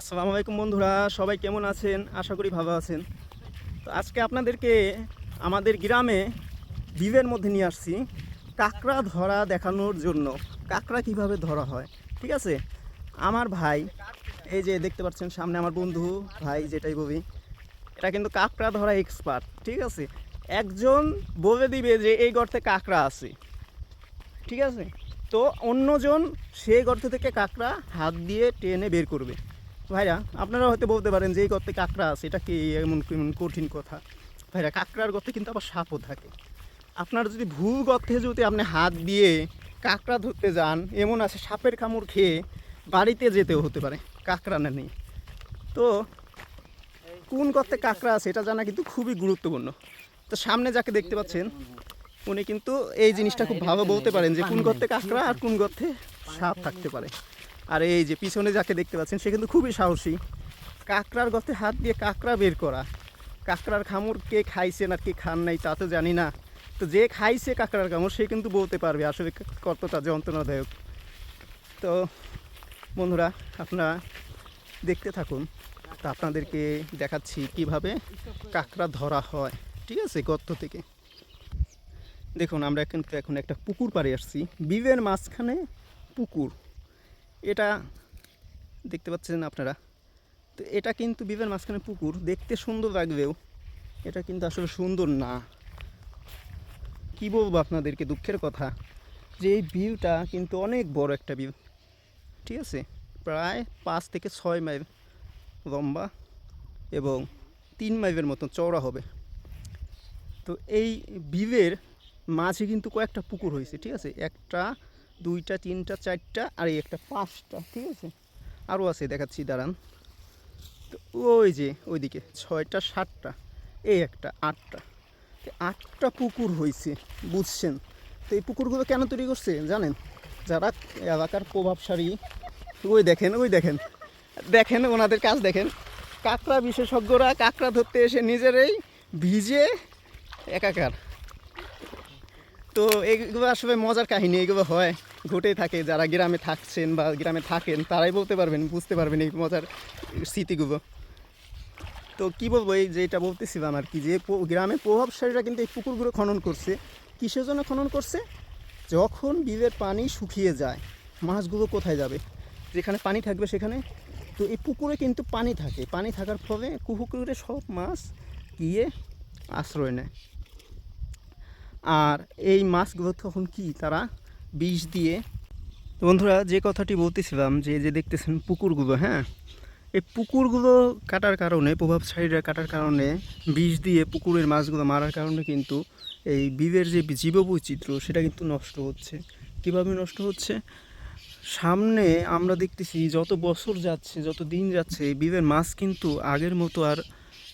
আসসালামু আলাইকুম বন্ধুরা, সবাই কেমন আছেন? আশা করি ভালো আছেন। তো আজকে আপনাদেরকে আমাদের গ্রামে বিলের মধ্যে নিয়ে আসছি কাঁকড়া ধরা দেখানোর জন্য। কাঁকড়া কিভাবে ধরা হয়, ঠিক আছে? আমার ভাই, এই যে দেখতে পাচ্ছেন সামনে আমার বন্ধু ভাই যেটাই বলি, এটা কিন্তু কাঁকড়া ধরা এক্সপার্ট, ঠিক আছে? একজন বলে দিবে যে এই গর্তে কাঁকড়া আছে, ঠিক আছে? তো অন্যজন সেই গর্ত থেকে কাঁকড়া হাত দিয়ে টেনে বের করবে। ভাইরা, আপনারা হয়তো বলতে পারেন যে এই গর্তে কাঁকড়া আছে, এটা কি এমন কেমন কঠিন কথা? ভাইরা, কাঁকড়ার গর্তে কিন্তু আবার সাপও থাকে। আপনার যদি ভুল গর্তে যদি আপনি হাত দিয়ে কাঁকড়া ধরতে যান, এমন আছে সাপের কামড় খেয়ে বাড়িতে যেতেও হতে পারে কাঁকড়া না নেই। তো কোন গর্তে কাঁকড়া আছে এটা জানা কিন্তু খুবই গুরুত্বপূর্ণ। তো সামনে যাকে দেখতে পাচ্ছেন উনি কিন্তু এই জিনিসটা খুব ভালো বলতে পারেন যে কোন গর্তে কাঁকড়া আর কোন গর্তে সাপ থাকতে পারে। আর এই যে পিছনে যাকে দেখতে পাচ্ছেন সে কিন্তু খুবই সাহসী। কাঁকড়ার গর্তে হাত দিয়ে কাঁকড়া বের করা। কাঁকড়ার কামড় কে খাইছেন আর কে খান নাই তা তো জানি না। তো যে খাইছে কাঁকড়ার কামড় সে কিন্তু বলতে পারবে আসলে কতটা যন্ত্রণাদায়ক। তো বন্ধুরা, আপনারা দেখতে থাকুন। তো আপনাদেরকে দেখাচ্ছি কিভাবে কাঁকড়া ধরা হয়, ঠিক আছে, গর্ত থেকে। দেখুন, আমরা কিন্তু এখন একটা পুকুর পাড়ে আসছি। বিলের মাঝখানে পুকুর, এটা দেখতে পাচ্ছেন আপনারা। তো এটা কিন্তু বিলের মাঝখানে পুকুর, দেখতে সুন্দর লাগলেও এটা কিন্তু আসলে সুন্দর না। কী বলবো আপনাদেরকে, দুঃখের কথা যে এই বিলটা কিন্তু অনেক বড় একটা বিল, ঠিক আছে? প্রায় 5 থেকে 6 মাইল লম্বা এবং 3 মাইলের মতন চওড়া হবে। তো এই বিলের মাঝে কিন্তু কয়েকটা পুকুর হয়েছে, ঠিক আছে? একটা, দুইটা, তিনটা, চারটা, আর এই একটা, পাঁচটা, ঠিক আছে? আরও আছে, দেখাচ্ছি, দাঁড়ান। তো ওই যে ওইদিকে 6টা, 7টা, এই একটা, 8টা, 8টা পুকুর হয়েছে, বুঝছেন? তো এই পুকুরগুলো কেন তৈরি করছে জানেন? যারা এলাকার প্রভাবশালী, ওই দেখেন, ওই দেখেন, দেখেন ওনাদের কাজ দেখেন। কাঁকড়া বিশেষজ্ঞরা কাঁকড়া ধরতে এসে নিজেরাই ভিজে একাকার। তো এইগুলো আসলে মজার কাহিনী, এগুলো হয়, ঘটেই থাকে। যারা গ্রামে থাকছেন বা গ্রামে থাকেন তারাই বলতে পারবেন, বুঝতে পারবেন এই মজার স্মৃতিগুলো। তো কী বলবো, এই যে এটা বলতেছিলাম আর কি, যে গ্রামের প্রভাবশালীরা কিন্তু এই পুকুরগুলো খনন করছে। কিসের জন্য খনন করছে? যখন বিলের পানি শুকিয়ে যায়, মাছগুলো কোথায় যাবে? যেখানে পানি থাকবে সেখানে। তো এই পুকুরে কিন্তু পানি থাকে, পানি থাকার ফলে পুকুরে সব মাছ গিয়ে আশ্রয় নেয়। আর এই মাছগুলো তখন কি তারা বিষ দিয়ে, বন্ধুরা যে কথাটি বলতেছিলাম, যে যে দেখতেছেন পুকুরগুলো, হ্যাঁ, এই পুকুরগুলো কাটার কারণে, প্রভাবশালীরা কাটার কারণে, বিষ দিয়ে পুকুরের মাছগুলো মারার কারণে কিন্তু এই বিলের যে জীববৈচিত্র্য সেটা কিন্তু নষ্ট হচ্ছে। কীভাবে নষ্ট হচ্ছে? সামনে আমরা দেখতেছি যত বছর যাচ্ছে, যত দিন যাচ্ছে, এই বিলের মাছ কিন্তু আগের মতো আর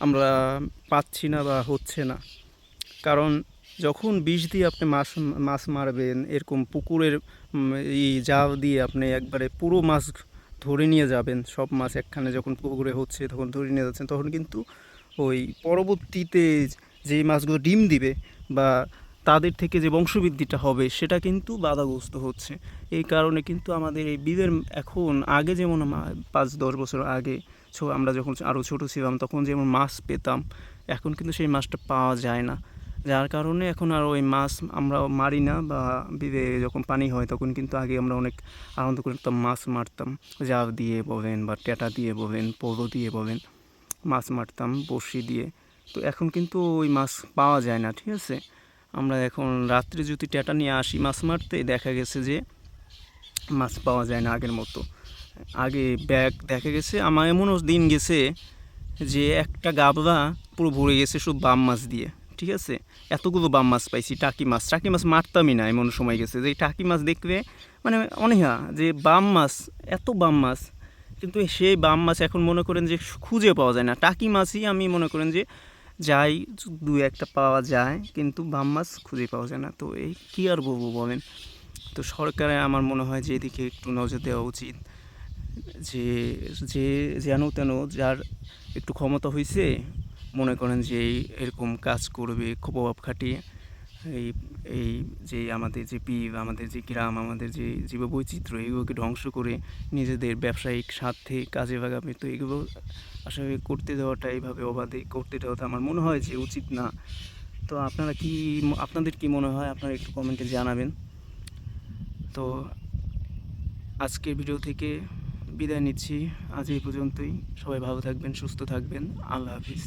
আমরা পাচ্ছি না বা হচ্ছে না। কারণ যখন বিষ দিয়ে আপনি মাছ মাছ মারবেন, এরকম পুকুরের এই জাল দিয়ে আপনি একবারে পুরো মাছ ধরে নিয়ে যাবেন, সব মাছ একখানে যখন পুকুরে হচ্ছে তখন ধরে নিয়ে যাচ্ছেন, তখন কিন্তু ওই পরবর্তীতে যে মাছগুলো ডিম দিবে বা তাদের থেকে যে বংশবৃদ্ধিটা হবে সেটা কিন্তু বাধাগ্রস্ত হচ্ছে। এই কারণে কিন্তু আমাদের এই বিলের এখন, আগে যেমন 5-10 বছর আগে আমরা যখন আরও ছোটো ছিলাম তখন যেমন মাছ পেতাম, এখন কিন্তু সেই মাছটা পাওয়া যায় না। যার কারণে এখন আর ওই মাছ আমরা মারি না, বা বিলে যখন পানি হয় তখন কিন্তু আগে আমরা অনেক আনন্দ করতাম, মাছ মারতাম, জাল দিয়ে বলেন বা ট্যাটা দিয়ে বলেন, পোলো দিয়ে বলেন, মাছ মারতাম বড়শি দিয়ে। তো এখন কিন্তু ওই মাছ পাওয়া যায় না, ঠিক আছে? আমরা এখন রাত্রে যদি ট্যাটা নিয়ে আসি মাছ মারতে, দেখা গেছে যে মাছ পাওয়া যায় না আগের মতো। আগে ব্যাগ দেখা গেছে, আমার এমনও দিন গেছে যে একটা গাবলা পুরো ভরে গেছে শুধু বাম মাছ দিয়ে, ঠিক আছে? এতগুলো বাম মাছ পাইছি। টাকি মাছ মারতামই না, এমন সময় গেছে যে টাকি মাছ দেখলে মানে অনীহা, যে বাম মাছ, এত বাম মাছ, কিন্তু সেই বাম মাছ এখন মনে করেন যে খুঁজে পাওয়া যায় না। টাকি মাছই আমি মনে করেন যে যাই, দু একটা পাওয়া যায়, কিন্তু বাম মাছ খুঁজে পাওয়া যায় না। তো এই কী আর বলবো বলেন? তো সরকারের আমার মনে হয় যে এদিকে একটু নজর দেওয়া উচিত, যে যে যেন তেন যার একটু ক্ষমতা হয়েছে মনে করেন যে এরকম কাজ করবে প্রভাব খাটিয়ে, এই এই যে আমাদের যে পিভ, আমাদের যে গ্রাম, আমাদের যে জীববৈচিত্র্য, এগুলোকে ধ্বংস করে নিজেদের ব্যবসায়িক স্বার্থে কাজে লাগাবে। তো এগুলো আসলে করতে দেওয়াটা, এইভাবে অবাধে করতে দেওয়াটা আমার মনে হয় যে উচিত না। তো আপনাদের কি মনে হয়, আপনারা একটু কমেন্টে জানাবেন। তো আজকের ভিডিও থেকে বিদায় নিচ্ছি। আজ এই পর্যন্তই। সবাই ভালো থাকবেন, সুস্থ থাকবেন। আল্লাহ হাফিজ।